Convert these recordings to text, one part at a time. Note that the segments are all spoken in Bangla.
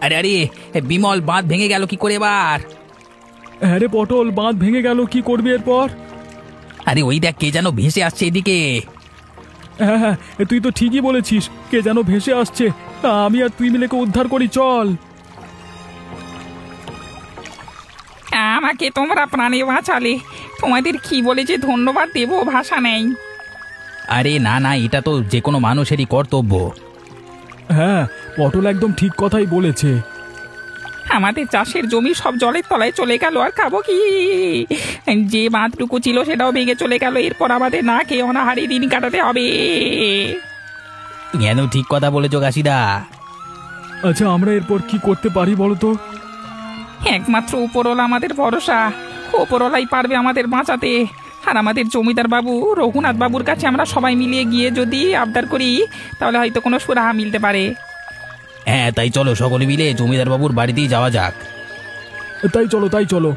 আরে আরে, বিমল, বাঁধ ভেঙে গেল কি করে এবার? হ্যাঁ রে পটল, বাঁধ ভেঙে গেল, কি করবি এরপর? আরে ওই দেখ, কে যেন ভেসে আসছে এদিকে। হ্যাঁ হ্যাঁ, তুই তো ঠিকই বলেছিস, কে যেন ভেসে আসছে। আমি আর তুই মিলে উদ্ধার করি, চল। আমাকে তোমরা প্রাণে বাঁচালে, তোমাদের কি বলে যে ধন্যবাদ দেবো ভাষা নেই। আরে না না, এটা তো যে কোনো মানুষেরই কর্তব্য। হ্যাঁ, পটল একদম ঠিক কথাই বলেছে। আমাদের চাষের জমি সব জলের তলায় চলে গেল, আর খাবো কি? যে বাঁধটুকু ছিল সেটাও ভেঙে চলে গেল। এরপর আমাদের না খেয়ে অনাহারে দিন কাটাতে হবে। তুমি একদম ঠিক কথা বলেছো কাশিদা। আচ্ছা, আমরা এরপর কি করতে পারি বলো তো? একমাত্র উপরওয়ালা আমাদের ভরসা। উপরওয়ালাই পারবে আমাদের বাঁচাতে। আর আমাদের জমিদার বাবু রঘুনাথ বাবুর কাছে আমরা সবাই মিলিয়ে গিয়ে যদি আবদার করি, তাহলে হয়তো কোনো সুরাহা মিলতে পারে। হ্যাঁ, তাই চলো সকলে মিলে জমিদার বাবুর বাড়িতেই যাওয়া যাক। তাই চলো, তাই চলো।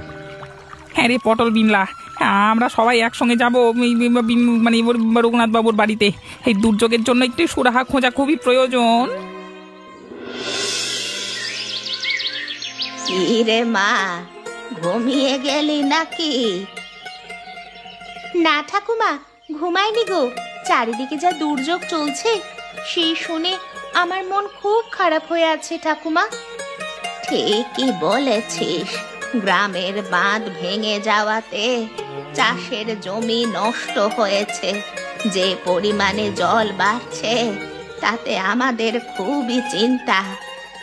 হ্যাঁ রে পটল, বিমলা, আমরা সবাই একসঙ্গে যাবো মানে রঘুনাথ বাবুর বাড়িতে। এই দুর্যোগের জন্য একটু সুরাহা খোঁজা খুবই প্রয়োজন। কি রে মা, ঘুমিয়ে গেলি নাকি? না ঠাকুমা, ঘুমাইনি গো। চারিদিকে যা দুর্যোগ চলছে সেই শুনে আমার মন খুব খারাপ হয়ে আছে ঠাকুমা। ঠিকই বলেছিস, গ্রামের বাঁধ ভেঙে যাওয়াতে চাষের জমি নষ্ট হয়েছে। যে পরিমাণে জল বাড়ছে তাতে আমাদের খুবই চিন্তা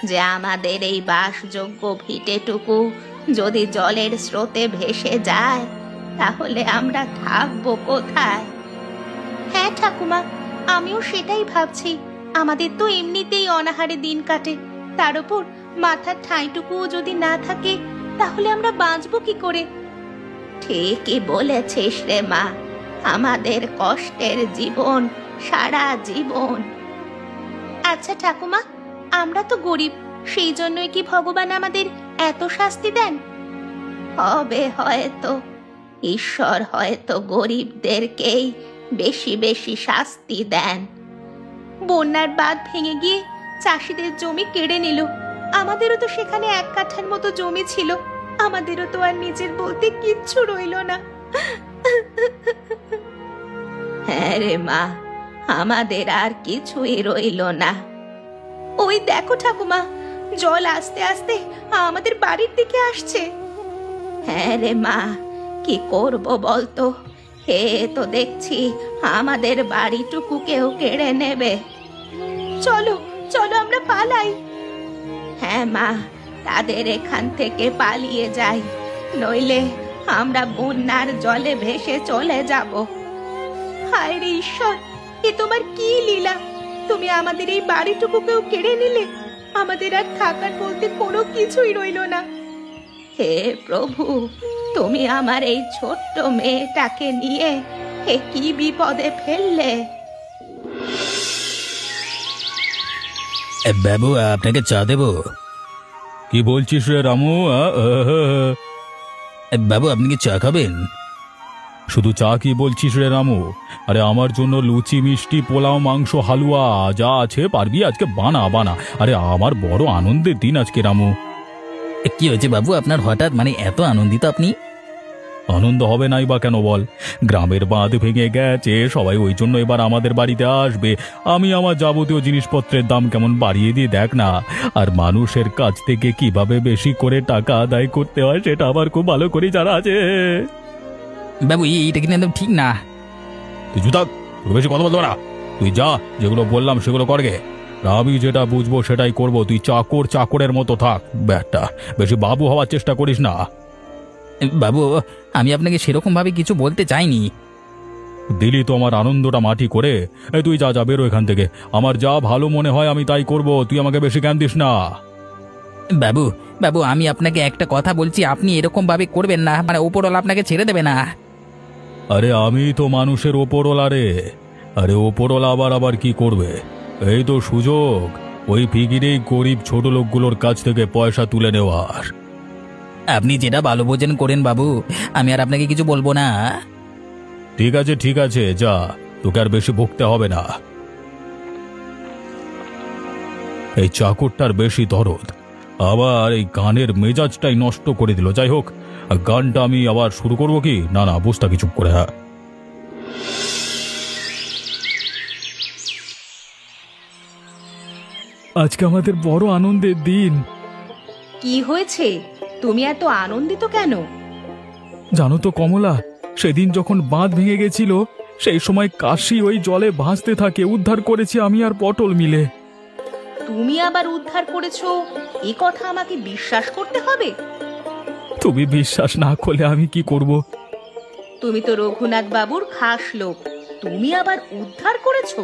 যে আমাদের এই বাসযোগ্য ভিটেটুকু যদি জলের স্রোতে ভেসে যায় তাহলে আমরা থাকবো কোথায়? হ্যাঁ ঠাকুমা, আমিও সেটাই ভাবছি। আমাদের তো এমনিতেই অনাহারে দিন কাটে, তার উপর মাথার ঠাঁইটুকুও যদি না থাকে তাহলে আমরা বাঁচবো কি করে? ঠিকই বলেছিস রে মা, আমাদের কষ্টের জীবন সারা জীবন। আচ্ছা ঠাকুমা, আমরা তো গরিব, সেই জন্যই কি ভগবান আমাদের এত শাস্তি দেন? হবে হয়তো, ঈশ্বর হয়তো গরিবদেরকেই বেশি বেশি শাস্তি দেন। বন্যার বাঁধ ভেঙে গিয়ে চাষিদের জমি কেড়ে নিল। আমাদেরও তো সেখানে এক কাঠার মতো জমি ছিল, আমাদেরও তো আর নিজের বলতে কিচ্ছু রইল না। হ্যাঁ রে মা, আমাদের আর কিছুই রইল না। ওই দেখো ঠাকুমা, জল আস্তে আস্তে আমাদের বাড়ির দিকে আসছে। হ্যাঁ রে মা, কি করব বলতো? হে তো দেখছি আমাদের বাড়িটুকু কেউ কেড়ে নেবে। চলো চলো, আমরা পালাই। হ্যাঁ মা, তাদের এখান থেকে পালিয়ে যাই, নইলে আমরা বন্যার জলে ভেসে চলে যাব। হায় রে ঈশ্বর, এ তোমার কি লীলা! তুমি আমাদের এই বাড়িটুকু কেউ কেড়ে নিলে, আমাদের আর থাকার বলতে কোনো কিছুই রইল না। হে প্রভু, তুমি আমার এই ছোট্ট মেয়েটাকে নিয়ে এ কি বিপদে ফেললে। বাবু, আপনাকে চা দেব? কি বলছিস রে রামু? বাবু, আপনি কি চা খাবেন? শুধু চা কি বলছিস রে রামু? আরে আমার জন্য লুচি, মিষ্টি, পোলাও, মাংস, হালুয়া যা আছে পারবি আজকে বানা বানা। আরে আমার বড় আনন্দের দিন আজকে রামু। কি হয়েছে বাবু, আপনার হঠাৎ মানে এত আনন্দিত আপনি? আনন্দ হবে নাই বা কেন বল? গ্রামের বাঁধ ভেঙে গেছে, সবাই ওই জন্য এবার আমাদের বাড়িতে আসবে। আমি আমার যাবতীয় জিনিসপত্রের দাম কেমন বাড়িয়ে দিয়ে দেখ না। আর মানুষের কাছ থেকে কিভাবে বেশি করে টাকা আদায় করতে হয় সেটা আমার খুব ভালো করে জানা আছে। বাবু, এইটা কিন্তু একদম ঠিক না। তুই জুতা, বেশি কথা বলতে না। তুই যা, যেগুলো বললাম সেগুলো করগে। আমি যেটা বুঝবো সেটাই করব। তুই চাকর চাকরের মতো থাক ব্যাটা, বেশি বাবু হওয়ার চেষ্টা করিস না। বাবু, আমি আপনাকে সেরকম ভাবে কিছু বলতে চাইনি। দিলি তো আমার আনন্দটা মাটি করে। তুই যা যা, বেরো এখান থেকে। আমার যা ভালো মনে হয় আমি তাই করব, তুই আমাকে বেশি জ্ঞান দিস না। বাবু বাবু, আমি আপনাকে একটা কথা বলছি, আপনি এরকম ভাবে করবেন না, মানে ওপরওয়ালা আপনাকে ছেড়ে দেবে না। আরে আমি তো মানুষের ওপরওয়ালা রে। আরে ওপরওয়ালা আবার আবার কি করবে? এই তো সুযোগ, ওই ফিকিরেই গরিব ছোট লোকগুলোর কাছ থেকে পয়সা তুলে নেওয়ার। আপনি যেটা ভালো বোঝেন করেন বাবু, আমি আর আপনাকে কিছু বলবো না। ঠিক আছে ঠিক আছে, যা, তোকে আর বেশি ভুগতে হবে না। এই চাকরটার বেশি দরদ, আবার এই গানের মেজাজটাই নষ্ট করে দিল। যাই হোক, গানটা আমি আবার শুরু করব কি? না না, বস থাকি চুপ করে। হ্যাঁ, আজকে আমাদের বড় আনন্দের দিন। কি হয়েছে? তুমি এত আনন্দিত কেন? জানো তো কমলা, সেদিন যখন বাঁধ ভেঙে গেছিল সেই সময় কাশি ওই জলে ভাসতে থাকে, উদ্ধার করেছি আমি আর পটল মিলে। তুমি আবার উদ্ধার করেছো, এ কথা আমাকে বিশ্বাস করতে হবে। তুমি বিশ্বাস না করলে আমি কি করব? তুমি তো রঘুনাথ বাবুর খাস লোক, তুমি আবার উদ্ধার করেছো?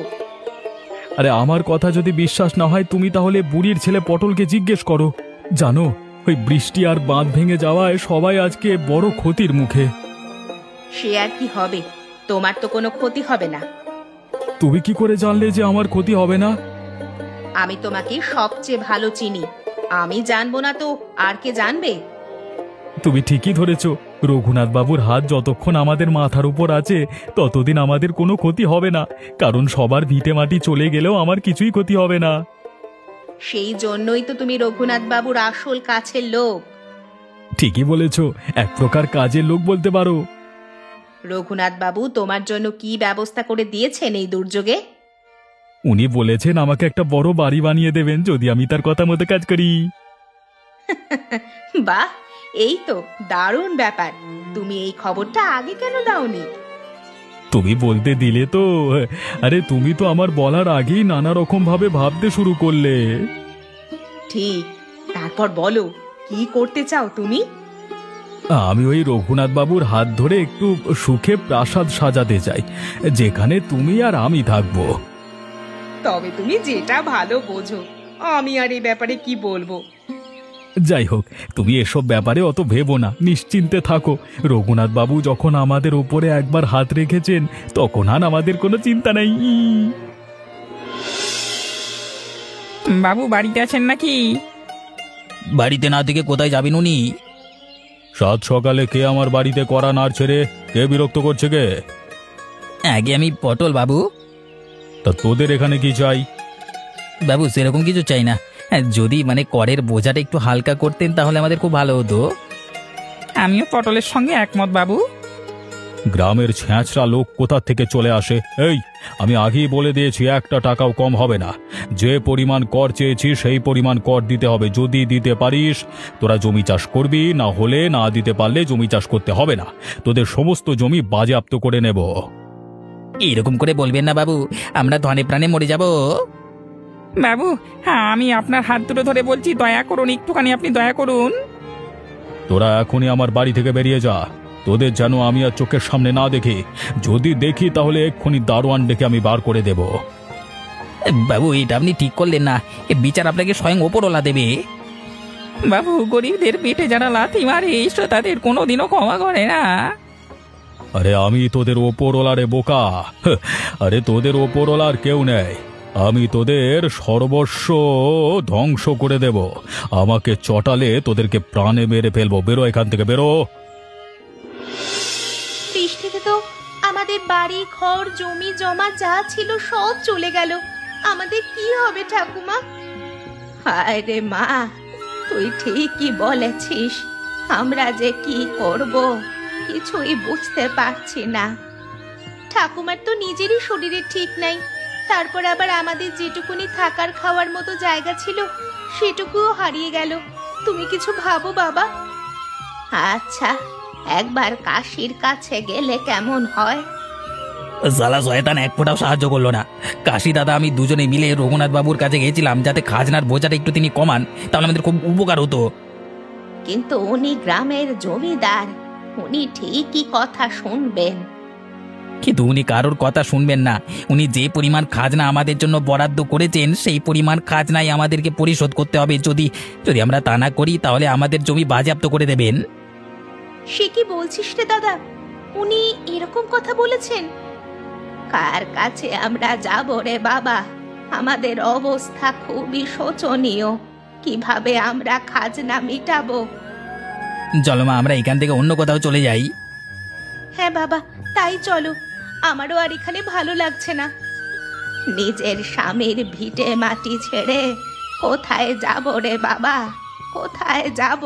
আরে আমার কথা যদি বিশ্বাস না হয় তুমি তাহলে বুড়ির ছেলে পটলকে জিজ্ঞেস করো। জানো, ওই বৃষ্টি আর বাঁধ ভেঙে যাওয়ায় সবাই আজকে বড় ক্ষতির মুখে। সে আর কি হবে, তোমার তো কোনো ক্ষতি হবে না। তুমি কি করে জানলে যে আমার ক্ষতি হবে না? আমি তোমাকে সবচেয়ে ভালো চিনি, আমি জানবো না তো আর কে জানবে? তুমি ঠিকই ধরেছ, রঘুনাথ বাবুর হাত যতক্ষণ আমাদের মাথার উপর আছে ততদিন আমাদের কোনো ক্ষতি হবে না, কারণ সবার ভিটে মাটি চলে গেলেও আমার কিছুই ক্ষতি হবে না। সেই জন্যই তো তুমি রঘুনাথ বাবুর আসল কাছের লোক। ঠিকই বলেছ, এক প্রকার কাজের লোক বলতে পারো। রঘুনাথ বাবু তোমার জন্য কি ব্যবস্থা করে দিয়েছেন এই দুর্যোগে? উনি বলেছেন আমাকে একটা বড় বাড়ি বানিয়ে দেবেন যদি আমি তার কথা মতো কাজ করি। বাহ, এই তো দারুণ ব্যাপার। তুমি এই খবরটা আগে কেন দাওনি? তুমি বলতে দিলে তো। আরে তুমি তো আমার বলার আগেই নানা রকম ভাবে ভাবতে শুরু করলে। ঠিক, তারপর বলো, কি করতে চাও তুমি? আমি ওই রঘুনাথ বাবুর হাত ধরে একটু সুখে প্রাসাদ সাজাতে চাই, যেখানে তুমি আর আমি থাকবো। তবে তুমি যেটা ভালো বোঝো, আমি আর এই ব্যাপারে কি বলবো। যাই হোক, তুমি এসব ব্যাপারে অত ভেবো না, নিশ্চিন্তে থাকো। রঘুনাথ বাবু যখন আমাদের উপরে একবার হাত রেখেছেন তখন আর আমাদের কোনো চিন্তা নেই। বাবু বাড়িতে আছেন নাকি? বাড়িতে না থেকে কোথায় যাবেন উনি? সাত সকালে কে আমার বাড়িতে কড়া নাড়ছে রে? কে বিরক্ত করছে কে? আগে আমি পটল বাবু। তা তোদের এখানে কি চাই? বাবু সেরকম কিছু চাই না, যদি করের বোঝাটা একটু হালকা করতেন তাহলে আমাদের খুব ভালো হতো। আমিও পটলের সঙ্গে একমত বাবু। গ্রামের ছ্যাঁচড়া লোক কোথা থেকে চলে আসে? এই, আমি আগেই বলে দিয়েছি একটা টাকাও কম হবে না। যে পরিমাণ কর চেয়েছি সেই পরিমাণ কর দিতে হবে। যদি দিতে পারিস তোরা জমি চাষ করবি, না হলে না দিতে পারলে জমি চাষ করতে হবে না। তোদের সমস্ত জমি বাজেয়াপ্ত করে নেব। এরকম করে বলবেন না বাবু, আমরা ধনে প্রাণে মরে যাব। বাবু, হ্যাঁ, আমি আপনার হাত দুটো ধরে বলছি, দয়া করুন, একটুখানি আপনি দয়া করুন। তোরা এখনই আমার বাড়ি থেকে বেরিয়ে যা। তোদের যেন আমি আর চোখের সামনে না দেখি। যদি দেখি তাহলে এক্ষুনি দারোয়ান ডেকে আমি বার করে দেব। বাবু এটা আপনি ঠিক করলেন না, এ বিচার আপনাকে স্বয়ং ওপরওয়ালা দেবে। বাবু, গরিবদের পেটে যারা লাথি মারে ঈশ্বর তাদের কোনোদিনও ক্ষমা করে না। আরে আমি তোদের ওপরওয়ালা রে বোকা। আরে তোদের ওপরওয়ালার কেউ নেই, আমি তোদের সর্বস্ব ধ্বংস করে দেব। আমাকে চটালে তোদেরকে প্রাণে মেরে ফেলবো। বেরো এখান থেকে, বেরো। বৃষ্টিতে তো আমাদের বাড়ি ঘর জমি জমা যা ছিল সব চলে গেল, আমাদের কি হবে ঠাকুমা? হায় রে মা, তুই ঠিকই বলেছিস, আমরা যে কি করব কিছুই বুঝতে পারছি না। ঠাকুমার তো নিজেরই শরীরে ঠিক নাই, তারপর আবার আমাদের যেটুকুনি থাকার খাওয়ার মতো জায়গা ছিল সেটুকুও হারিয়ে গেল। তুমি কিছু ভাবো বাবা। আচ্ছা, একবার কাশির কাছে গেলে কেমন হয়? সালা শয়তান এক ফোঁটাও সাহায্য করলো না। কাশি দাদা আমি দুজনে মিলে রঘুনাথ বাবুর কাছে গেছিলাম যাতে খাজনার বোঝাটা একটু তিনি কমান, তাহলে আমাদের খুব উপকার হতো। কিন্তু উনি গ্রামের জমিদার, উনি ঠিকই কথা শুনবেন। কিন্তু উনি কারোর কথা শুনবেন না। উনি যে পরিমাণ খাজনা আমাদের জন্য বরাদ্দ করেছেন সেই পরিমাণ খাজনাই আমাদেরকে পরিশোধ করতে হবে। যদি যদি আমরা তা না করি তাহলে আমাদের জমি বাজেয়াপ্ত করে দেবেন। সে কি বলছিস রে দাদা, উনি এরকম কথা বলেছেন? কার কাছে আমরা যাব রে বাবা? আমাদের অবস্থা খুবই শোচনীয়, কিভাবে আমরা খাজনা মিটাবো? চলো মা, আমরা এখান থেকে অন্য কোথাও চলে যাই। হ্যাঁ বাবা, তাই চলো, আমারও আর এখানে ভালো লাগছে না। নিজের স্বামীর ভিটে মাটি ছেড়ে কোথায় যাব রে বাবা, কোথায় যাব?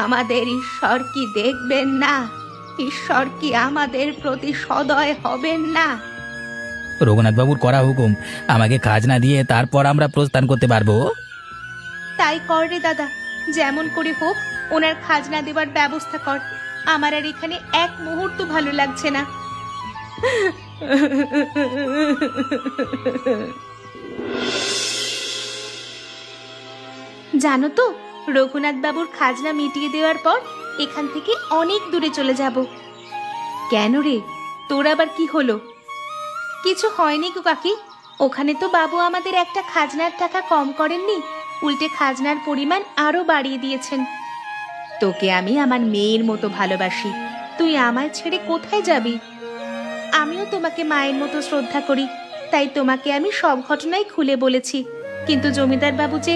আমাদের ঈশ্বর কি দেখবেন না? ঈশ্বর কি আমাদের প্রতি সদয় হবেন না? রঘুনাথ বাবুর করা হুকুম, আমাকে খাজনা দিয়ে তারপর আমরা প্রস্থান করতে পারবো। তাই কর রে দাদা, যেমন করে হোক ওনার খাজনা দেবার ব্যবস্থা কর। আমার আর এখানে এক মুহূর্ত ভালো লাগছে না। জানো তো, রঘুনাথ বাবুর খাজনা মিটিয়ে দেওয়ার পর এখান থেকে অনেক দূরে চলে যাব। কেন রে, তোর আবার কি হলো? কিছু হয়নি গো কাকি, ওখানে তো বাবু আমাদের একটা খাজনার টাকা কম করেননি, উল্টে খাজনার পরিমাণ আরো বাড়িয়ে দিয়েছেন। তোকে আমি আমার মেয়ের মতো ভালোবাসি, তুই আমায় ছেড়ে কোথায় যাবি? আমিও তোমাকে মায়ের মতো শ্রদ্ধা করি, তাই তোমাকে আমি সব ঘটনাই খুলে বলেছি। কিন্তু জমিদার বাবু যে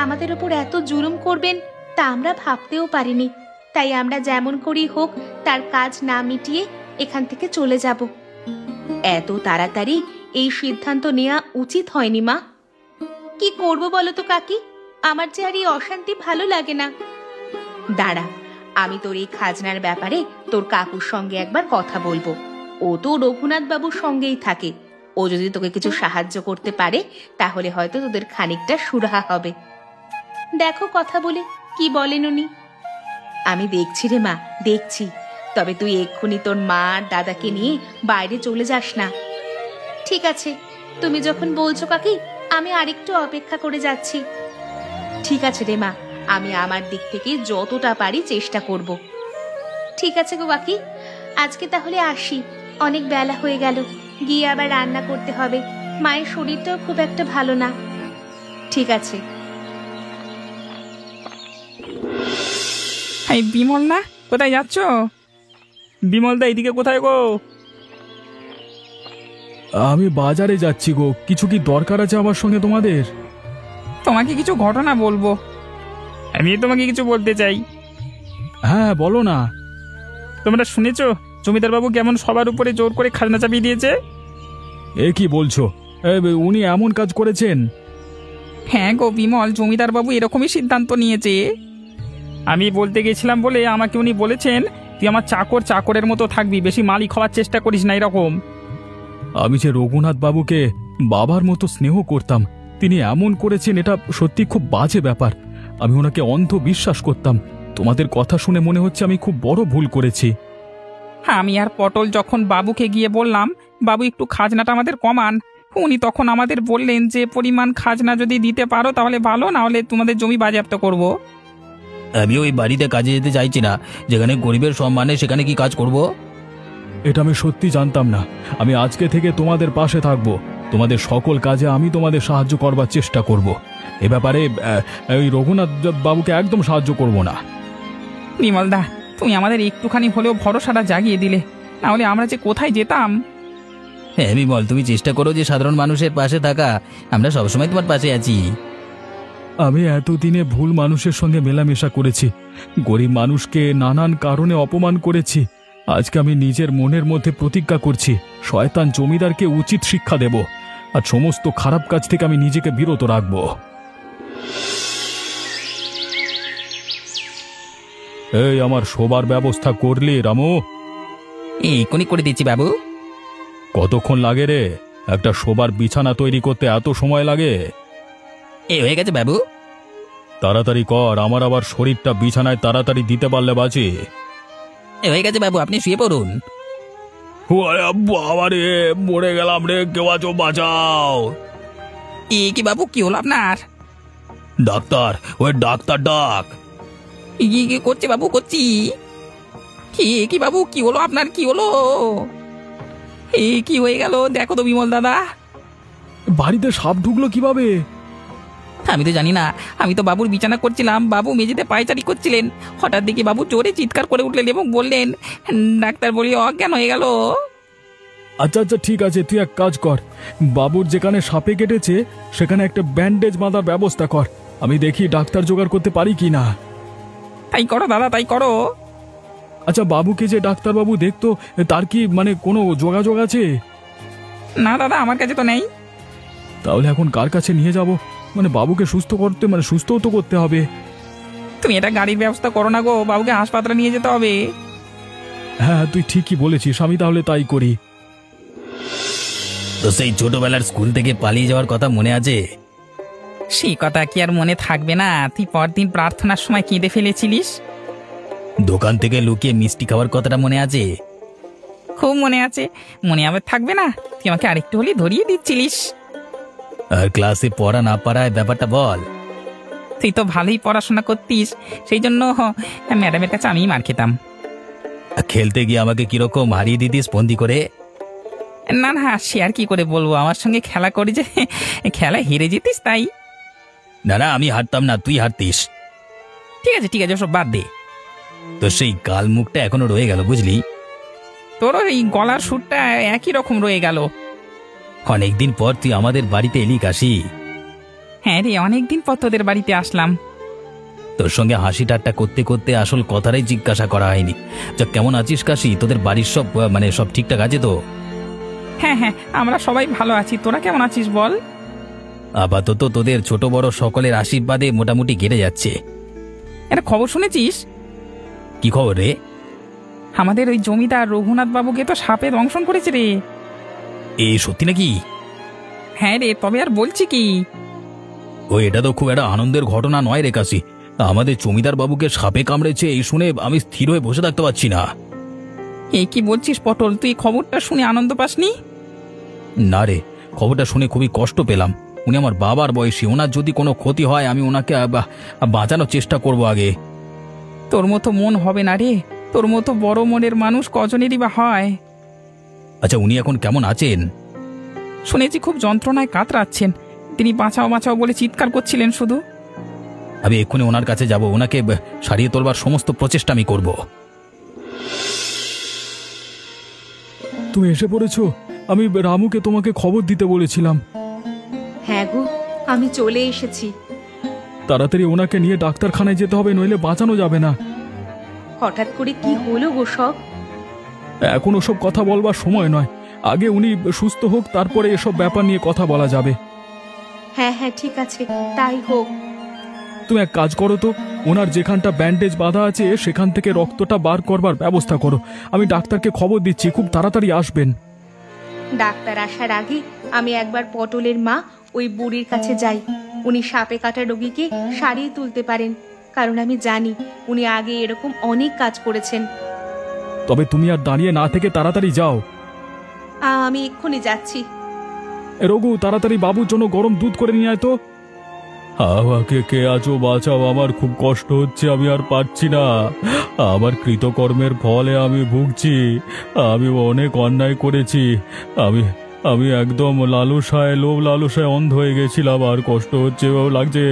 আমাদের ওপর এত জুলুম করবেন তা আমরা ভাবতেও পারিনি। তাই আমরা যেমন করেই হোক তার কাজ না মিটিয়ে এখান থেকে চলে যাব। এত তাড়াতাড়ি এই সিদ্ধান্ত নেওয়া উচিত হয়নি মা। কি করব বলো তো কাকি, আমার যে আর এই অশান্তি ভালো লাগে না। দাঁড়া, আমি তোর এই খাজনার ব্যাপারে তোর কাকুর সঙ্গে একবার কথা বলবো। ও তো রঘুনাথ বাবুর সঙ্গেই থাকে, ও যদি তোকে কিছু সাহায্য করতে পারে তাহলে হয়তো তোদের খানিকটা সুরাহা হবে। দেখো কথা বলে কি বলেন উনি। আমি দেখছি রে মা, দেখছি। তবে তুই এক্ষুনি তোর মা আর দাদাকে নিয়ে বাইরে চলে যাস না। ঠিক আছে, তুমি যখন বলছো কাকি, আমি আরেকটু অপেক্ষা করে যাচ্ছি। ঠিক আছে রে মা, আমি আমার দিক থেকে যতটা পারি চেষ্টা করব। ঠিক আছে গো কাকি, আজকে তাহলে আসি, অনেক বেলা হয়ে গেল, গিয়ে আবার রান্না করতে হবে। মায়ের শরীরটাও খুব একটা ভালো না। ঠিক আছে। এই বিমল না, কোথায় যাচ্ছ? বিমল দা, এদিকে কোথায় গো? আমি বাজারে যাচ্ছি গো। কিছু কি দরকার আছে আমার সঙ্গে তোমাদের? তোমাকে কিছু ঘটনা বলবো, আমি তোমাকে কিছু বলতে চাই। হ্যাঁ, বলো না। তোমরা শুনেছো জমিদার বাবু কেমন সবার উপরে জোর করে খাজনা চাপিয়ে দিয়েছে? এ কি বলছো? উনি এমন কাজ করেছেন? হ্যাঁ গো বিমল, জমিদার বাবু এরকমই সিদ্ধান্ত নিয়েছে। আমি বলতে গেছিলাম বলে আমাকে উনি বলেছেন, তুই আমার চাকরের মতো থাকবি, বেশি মালিক হওয়ার চেষ্টা করিস না, এরকম। আমি যে রঘুনাথ বাবুকে বাবার মতো স্নেহ করতাম, তিনি এমন করেছেন, এটা সত্যি খুব বাজে ব্যাপার। আমি ওনাকে অন্ধ বিশ্বাস করতাম। তোমাদের কথা শুনে মনে হচ্ছে আমি খুব বড় ভুল করেছি। আমি আর পটল যখন বাবুকে গিয়ে বললাম, বাবু একটু খাজনাটা আমাদের কমান, উনি তখন আমাদের বললেন যে পরিমাণ খাজনা যদি দিতে পারো তাহলে ভালো, না হলে তোমাদের জমি বাজেয়াপ্ত করব। আমি ওই বাড়িতে কাজে যেতে চাইছি না, যেখানে গরিবের সম্মানে সেখানে কি কাজ করব? এটা আমি সত্যি জানতাম না। আমি আজকে থেকে তোমাদের পাশে থাকব, তোমাদের সকল কাজে আমি তোমাদের সাহায্য করবার চেষ্টা করব। এ ব্যাপারে ওই রঘুনাথ বাবুকে একদম সাহায্য করব না। বিমলদা, তুমি আমাদের একটুখানি হলেও ভরসাটা জাগিয়ে দিলে, না হলে আমরা যে কোথায় যেতাম। হ্যাঁ বিমল, তুমি চেষ্টা করো যে সাধারণ মানুষের পাশে থাকা, আমরা সবসময় তোমার পাশে আছি। আমি এতদিনে ভুল মানুষের সঙ্গে মেলামেশা করেছি, গরিব মানুষকে নানান কারণে অপমান করেছি। আজকে আমি নিজের মনের মধ্যে প্রতিজ্ঞা করছি, শয়তান জমিদারকে উচিত শিক্ষা দেব, আর সমস্ত খারাপ কাজ থেকে আমি নিজেকে বিরত রাখব। এই, আমার শোবার ব্যবস্থা করলি রামু? এক্ষুনি করে দিচ্ছি বাবু। কতক্ষণ লাগে রে? একটা শোবার বিছানা তৈরি করতে এত সময় লাগে? হয়ে গেছে বাবু। তাড়াতাড়ি কর, আমার আবার শরীরটা বিছানায় তাড়াতাড়ি দিতে পারলে বাঁচি। হয়ে গেছে বাবু, আপনি শুয়ে পড়ুন। বাবারে, মরে গেলাম রে, কেউ আছো, বাঁচাও। কি বাবু, কি হলো আপনার? ডাক্তার, ওই ডাক্তার ডাক। কি করছে বাবু? করছি। কি বাবু, কি হলো আপনার? কি হলো? কি হয়ে গেল দেখো তো বিমল দাদা। বাড়িতে সাপ ঢুকলো কিভাবে? আমি তো জানি না, আমি তো বাবুর বিছানা করছিলাম, বাবু মেঝেতে পায়চারি করছিলেন, হঠাৎ দেখি বাবু জোরে চিৎকার করে উঠলেন এবং বললেন, ডাক্তার বলি অজ্ঞান হয়ে গেল। আচ্ছা আচ্ছা, ঠিক আছে, তুই এক কাজ কর, বাবুর যেখানে সাপে কেটেছে সেখানে একটা ব্যান্ডেজ বাঁধার ব্যবস্থা কর। আমি দেখি ডাক্তার জোগাড় করতে পারি কি না। তাই করো দাদা, তাই করো। আচ্ছা, বাবুকে যে ডাক্তারবাবু দেখতো, তার কি কোনো যোগাযোগ আছে? না দাদা, আমার কাছে তো নেই। তাহলে এখন কার কাছে নিয়ে যাব? বাবুকে সুস্থ করতে, সুস্থও তো করতে হবে। তুমি এটা গাড়ির ব্যবস্থা করো না গো, বাবুকে হাসপাতালে নিয়ে যেতে হবে। হ্যাঁ তুই ঠিকই বলেছিস, আমি তাহলে তাই করি। তো সেই ছোটবেলার স্কুল থেকে পালিয়ে যাওয়ার কথা মনে আছে? সেই কথা কি আর মনে থাকবে না? তুই পরদিন প্রার্থনার সময় কেঁদে ফেলেছিলিস। দোকান থেকে লুকিয়ে মিষ্টি খাওয়ার কথাটা মনে আছে? খুব মনে আছে, মনে আবার থাকবে না? তুই আমাকে আরেকটু হলে ধরিয়ে দিচ্ছিলিস। আর ক্লাসে পড়া না পারায় ব্যাপারটা বল। তুই তো ভালোই পড়াশোনা করতিস, সেই জন্য ম্যাডামের কাছে আমিই মার খেতাম। খেলতে গিয়ে আমাকে কিরকম হারিয়ে দিতিস বন্দি করে? না না, সে আর কি করে বলবো, আমার সঙ্গে খেলা করে যে খেলা হেরে যেতিস তাই। না না, আমি হারতাম না, তুই হারতিস। ঠিক আছে ঠিক আছে, ওসব বাদ দে। তো সেই কাল মুখটা এখনো রয়ে গেল, বুঝলি? তোরও এই গলার সুরটা একই রকম রয়ে গেল। অনেকদিন পর তুই আমাদের বাড়িতে এলি কাশি। হ্যাঁ রে, অনেকদিন পর তোদের বাড়িতে আসলাম। তোর সঙ্গে হাসি ঠাট্টা করতে করতে আসল কথাটাই জিজ্ঞাসা করা হয়নি। যা, কেমন আছিস কাশি? তোদের বাড়ির সব সব ঠিকঠাক আছে তো? হ্যাঁ হ্যাঁ, আমরা সবাই ভালো আছি, তোরা কেমন আছিস বল? আপাতত তোদের ছোট বড় সকলের আশীর্বাদে মোটামুটি কেটে যাচ্ছে। একটা খবর শুনেছিস? কি খবর রে? আমাদের ওই জমিদার রঘুনাথ বাবুকে তো সাপে দংশন করেছে রে। এই সত্যি নাকি? হ্যাঁ রে, তবে আর বলছি কি। এটা তো খুব একটা আনন্দের ঘটনা নয় রে কাশি। আমাদের জমিদার বাবুকে সাপে কামড়েছে এই শুনে আমি স্থির হয়ে বসে থাকতে পারছি না। এই কি বলছিস পটল, তুই খবরটা শুনে আনন্দ পাসনি? না রে, খবরটা শুনে খুবই কষ্ট পেলাম। উনি আমার বাবার বয়সী, ওনার যদি কোনো ক্ষতি হয় আমি ওনাকে বাঁচানোর চেষ্টা করব আগে। তোর মতো মন হবে না রে, তোর মতো বড় মনের মানুষ কজনেরই বা হয়। আচ্ছা, উনি এখন কেমন আছেন? শুনেছি খুব যন্ত্রণায় কাতরাচ্ছেন, তিনি বাঁচাও বাঁচাও বলে চিৎকার করছিলেন শুধু। আমি এক্ষুনি ওনার কাছে যাব, ওনাকে সারিয়ে তোলবার সমস্ত প্রচেষ্টা আমি করব। তুমি এসে পড়েছো? আমি রামুকে তোমাকে খবর দিতে বলেছিলাম। হ্যাঁ গো, আমি চলে এসেছি। তাড়াতাড়ি ওনাকে নিয়ে ডাক্তারখানায় যেতে হবে, নইলে বাঁচানো যাবে না। হঠাৎ করে কি হলো গো সব? এখন ওসব কথা বলবার সময় নয়, আগে উনি সুস্থ হোক, তারপরে এসব ব্যাপার নিয়ে কথা বলা যাবে। হ্যাঁ হ্যাঁ, ঠিক আছে, তাই হোক। তুমি এক কাজ করো তো, ওনার যেখানটা ব্যান্ডেজ বাঁধা আছে সেখান থেকে রক্তটা বার করবার ব্যবস্থা করো। আমি ডাক্তারকে খবর দিচ্ছি, খুব তাড়াতাড়ি আসবেন। ডাক্তার আসার আগে আমি একবার পটলের মা ওই বুড়ির কাছে যাই। উনি সাপে কাটা রোগীকে সারিয়ে তুলতে পারেন, কারণ আমি জানি উনি আগে এরকম অনেক কাজ করেছেন। তবে তুমি আর দাঁড়িয়ে না থেকে তাড়াতাড়ি যাও। আমি এক্ষুনি যাচ্ছি। রঘু, তাড়াতাড়ি বাবুর জন্য গরম দুধ করে নিয়ে আয় তো। আমাকে কে আছো, বাঁচাও, আমার খুব কষ্ট হচ্ছে, আমি আর পারছি না। আমার কৃতকর্মের ফলে আমি ভুগছি। আমি অনেক অন্যায় করেছি। আমি একদম লোভ লালসায় অন্ধ হয়ে গেছিলাম, আর কষ্ট হচ্ছে, লাগছে।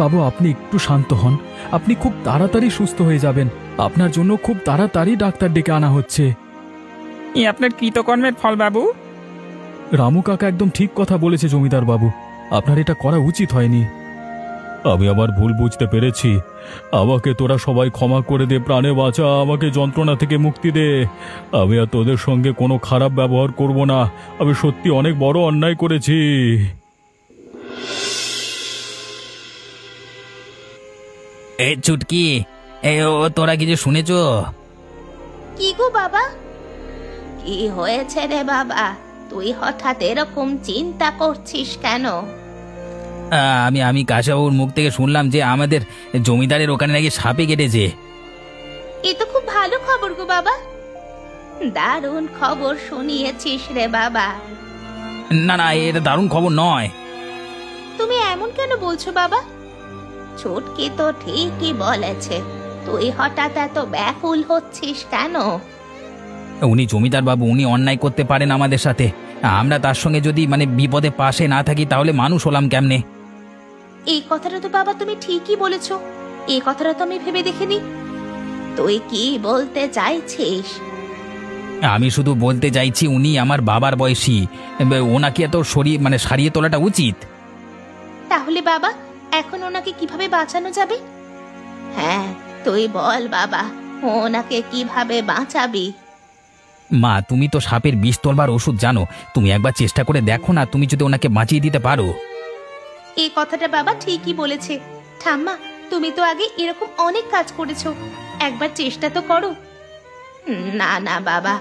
বাবু, আপনি একটু শান্ত হন, আপনি খুব তাড়াতাড়ি সুস্থ হয়ে যাবেন। আপনার জন্য খুব তাড়াতাড়ি ডাক্তার ডেকে আনা হচ্ছে। আপনার কৃতকর্মের ফল বাবু। রামু কাকা একদম ঠিক কথা বলেছে জমিদার বাবু, আপনার এটা করা উচিত হয়নি। আমি আমার ভুল বুঝতে পেরেছি, আমাকে তোরা সবাই ক্ষমা করে দে, প্রাণে বাঁচা, আমাকে যন্ত্রণা থেকে মুক্তি দে। আমি আর তোদের সঙ্গে কোনো খারাপ ব্যবহার করব না, আমি সত্যি অনেক বড় অন্যায় করেছি। এ চুটকি, তোরা কিছু শুনেছ? কি গো বাবা, কি হয়েছে রে বাবা? তুই হঠাৎ এরকম চিন্তা করছিস কেন? আমি কাশাবাবুর মুখ থেকে শুনলাম যে আমাদের জমিদারের ওখানে নাকি সাপে কেটেছে। এ তো খুব ভালো খবর গো বাবা, দারুণ খবর শুনিয়েছিস রে বাবা। না না, এটা দারুণ খবর নয়। তুমি এমন কেন বলছো বাবা? ছুটকি তো ঠিকই বলেছে, তুই হঠাৎ এত ব্যাকুল হচ্ছিস কেন? উনি জমিদার বাবু, উনি অন্যায় করতে পারেন আমাদের সাথে। আমরা তার সঙ্গে যদি বিপদে পাশে না থাকি তাহলে মানুষ হলাম কেমনে? এই কথাটা তো বাবা তুমি ঠিকই বলেছো, এই কথাটা তো আমি ভেবে দেখিনি। তুই কি বলতে চাইছিস? আমি শুধু বলতে চাইছি উনি আমার বাবার বয়সী, ওনাকে এত সারিয়ে তোলাটা উচিত। তাহলে বাবা এখন ওনাকে কিভাবে বাঁচানো যাবে? হ্যাঁ তুই বল বাবা, ওনাকে কিভাবে বাঁচাবি? মা, তুমি তো সাপের বিষ তোলবার ওষুধ জানো, তুমি একবার চেষ্টা করে দেখো না, তুমি যদি ওনাকে বাঁচিয়ে দিতে পারো। এই কথাটা বাবা ঠিকই বলেছে। ঠাম্মা, তুমি তো আগে এরকম অনেক কাজ করেছো, একবার চেষ্টা তো করো। না না বাবা,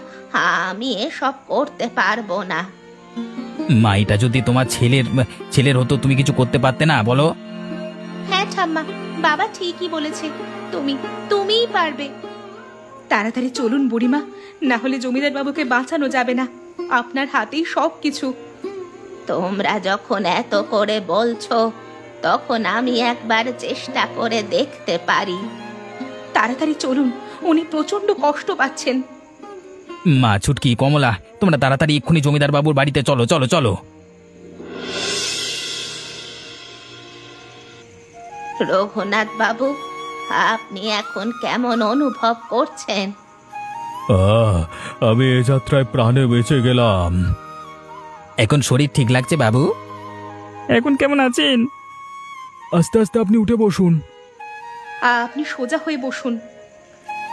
আমি এসব করতে পারবো না। মা, এটা যদি তোমার ছেলের হতো তুমি কিছু করতে পারতে না বলো? হ্যাঁ ঠাম্মা, বাবা ঠিকই বলেছে, তুমিই পারবে। তাড়াতাড়ি চলুন বুড়িমা, না হলে জমিদার বাবুকে বাঁচানো যাবে না। আপনার হাতেই সব কিছু। তোমরা যখন এত করে বলছো, তখন আমি একবার চেষ্টা করে দেখতে পারি। তাড়াতাড়ি চলুন, উনি প্রচন্ড কষ্ট পাচ্ছেন। মা, ছুটকি, কমলা, তোমরা তাড়াতাড়ি এক্ষুনি জমিদার বাবুর বাড়িতে চলো চলো চলো। রঘুনাথ বাবু, আপনি এখন কেমন অনুভব করছেন? আমি এ যাত্রায় প্রাণে বেঁচে গেলাম। এখন শরীর ঠিক লাগছে বাবু? এখন কেমন আছেন? আস্তে আস্তে আপনি উঠে বসুন। আপনি সোজা হয়ে বসুন।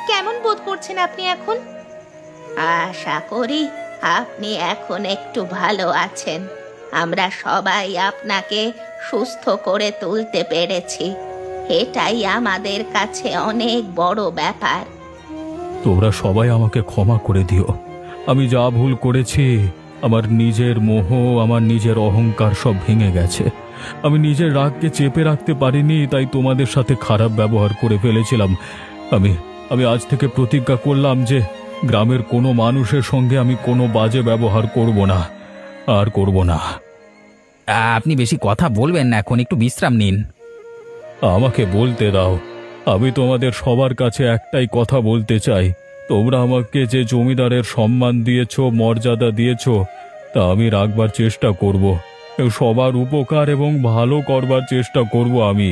কেমন বোধ করছেন আপনি এখন? আশা করি আপনি এখন একটু ভালো আছেন। আমরা সবাই আপনাকে সুস্থ করে তুলতে পেরেছি, এটাই আমাদের কাছে অনেক বড় ব্যাপার। তোমরা সবাই আমাকে ক্ষমা করে দিও। আমি যা ভুল করেছি, আমার নিজের মোহ, আমার নিজের অহংকার সব ভেঙে গেছে। আমি নিজের রাগকে চেপে রাখতে পারিনি, তাই তোমাদের সাথে খারাপ ব্যবহার করে ফেলেছিলাম। আমি আজ থেকে প্রতিজ্ঞা করলাম যে গ্রামের কোনো মানুষের সঙ্গে আমি কোনো বাজে ব্যবহার করব না, আর করব না। আপনি বেশি কথা বলবেন না, এখন একটু বিশ্রাম নিন। আমাকে বলতে দাও। আমি তোমাদের সবার কাছে একটাই কথা বলতে চাই। তোমরা আমাকে যে জমিদারের সম্মান দিয়েছ, মর্যাদা দিয়েছ, তা আমি রাখবার চেষ্টা করব। সবার উপকার এবং ভালো করবার চেষ্টা করব আমি।